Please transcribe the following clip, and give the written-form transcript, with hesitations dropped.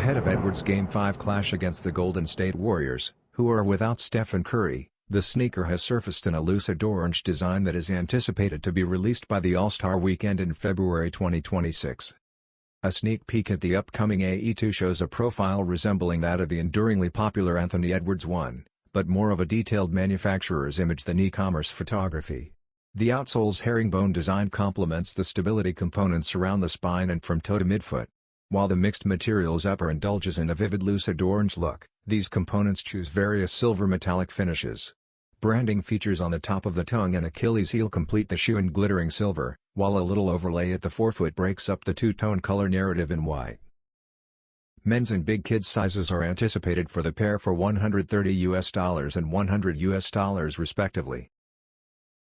Ahead of Edwards' Game 5 clash against the Golden State Warriors, who are without Stephen Curry, the sneaker has surfaced in a Lucid Orange design that is anticipated to be released by the All-Star Weekend in February 2026. A sneak peek at the upcoming AE2 shows a profile resembling that of the enduringly popular Anthony Edwards 1, but more of a detailed manufacturer's image than e-commerce photography. The outsole's herringbone design complements the stability components around the spine and from toe to midfoot. While the mixed materials upper indulges in a vivid lucid orange look, these components choose various silver metallic finishes. Branding features on the top of the tongue and Achilles heel complete the shoe in glittering silver, while a little overlay at the forefoot breaks up the two-tone color narrative in white. Men's and big kids sizes are anticipated for the pair for $130 and $100 respectively.